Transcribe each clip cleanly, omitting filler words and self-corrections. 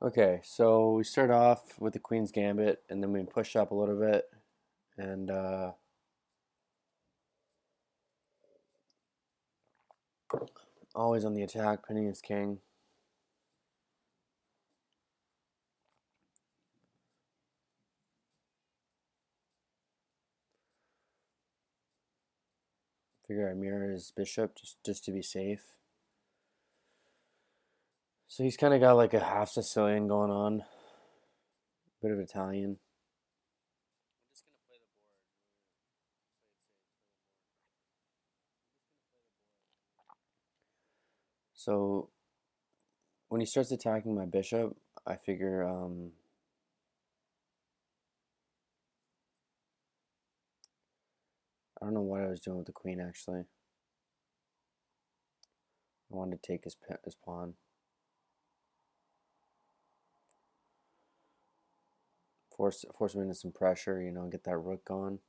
Okay, so we start off with the Queen's Gambit, and then we push up a little bit, and always on the attack, pinning his king. Figure I mirror his bishop just to be safe. So he's kind of got like a half Sicilian going on, bit of Italian. So when he starts attacking my bishop, I figure I don't know what I was doing with the queen actually. I wanted to take his pawn. Force him into some pressure, get that rook going.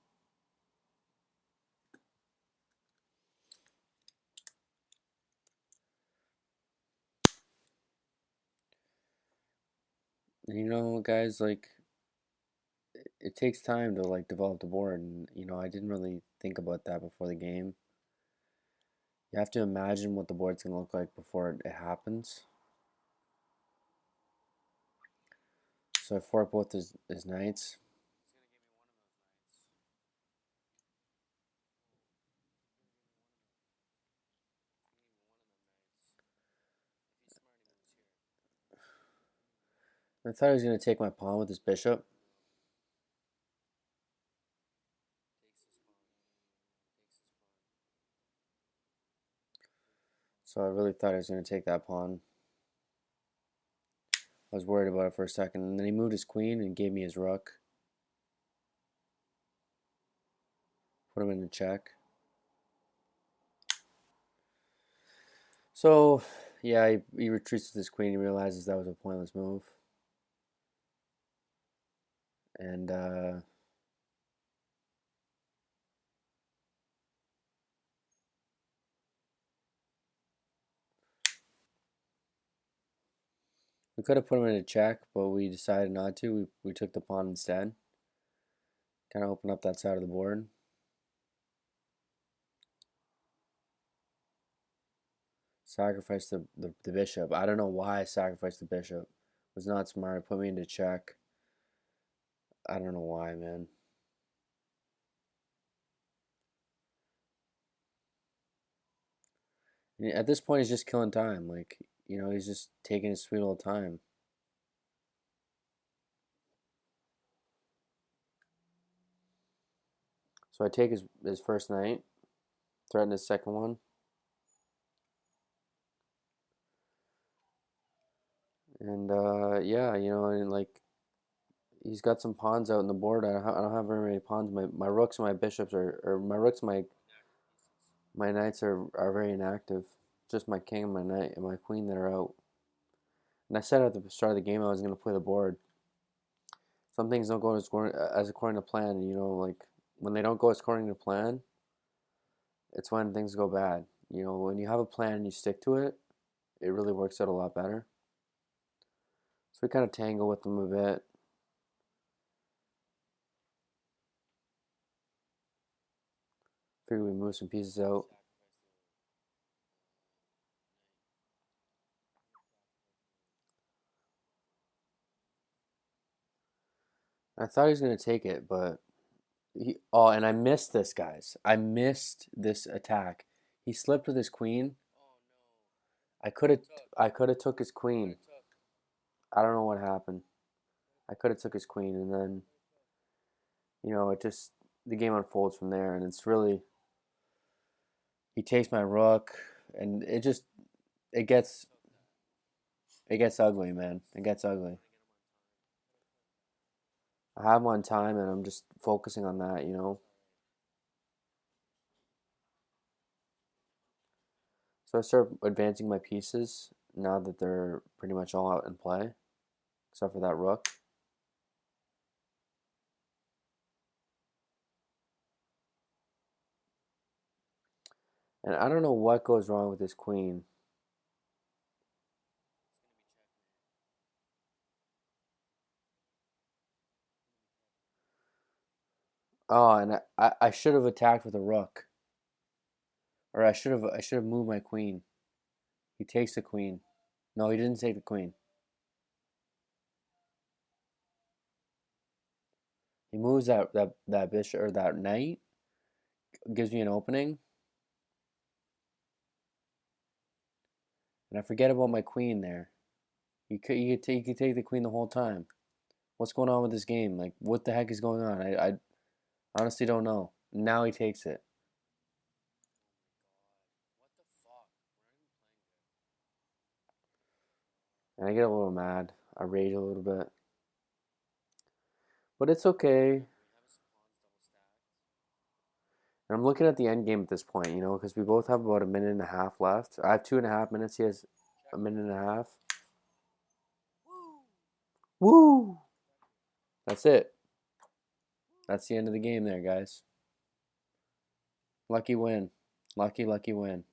Guys, like it takes time to like develop the board, and I didn't really think about that before the game. You have to imagine what the board's gonna look like before it happens. So I fork both his knights. I thought he was gonna take my pawn with his bishop. So I really thought he was gonna take that pawn. I was worried about it for a second, and then he moved his queen and gave me his rook. Put him in a check. So yeah, he retreats with his queen. He realizes that was a pointless move, and we could have put him in a check, but we decided not to. We took the pawn instead. Kind of open up that side of the board. Sacrifice the bishop. I don't know why I sacrificed the bishop. It was not smart. It put me into check. I don't know why, man. At this point, he's just killing time. Like, he's just taking his sweet old time. So I take his first knight, threaten his second one. And yeah, and like he's got some pawns out in the board. I don't have very many pawns. My rooks and my bishops or my rooks and my knights are very inactive. Just my king and my knight and my queen that are out. And I said at the start of the game I was going to play the board. Some things don't go as according to plan. Like when they don't go as according to plan, it's when things go bad. When you have a plan and you stick to it, it really works out a lot better. So we kind of tangle with them a bit. Figure we move some pieces out. I thought he was going to take it, but and I missed this, guys. I missed this attack. He slipped with his queen. I could have I could have took his queen. I don't know what happened. I could have took his queen, and then it just the game unfolds from there, and it's really he takes my rook, and it gets it gets ugly, man. It gets ugly. I have one time, and I'm just focusing on that. So I start advancing my pieces now that they're pretty much all out in play, except for that rook. And I don't know what goes wrong with this queen. Oh, and I should have attacked with a rook, or I should have moved my queen. He takes the queen. No, he didn't take the queen. He moves that bishop or that knight, gives me an opening, and I forget about my queen there. You could take the queen the whole time. What's going on with this game? Like, what the heck is going on? I honestly don't know. Now he takes it. And I get a little mad. I rage a little bit. But it's okay. And I'm looking at the end game at this point, because we both have about a minute and a half left. I have 2.5 minutes. He has a minute and a half. Woo! That's it. That's the end of the game there, guys. Lucky win. Lucky, lucky win.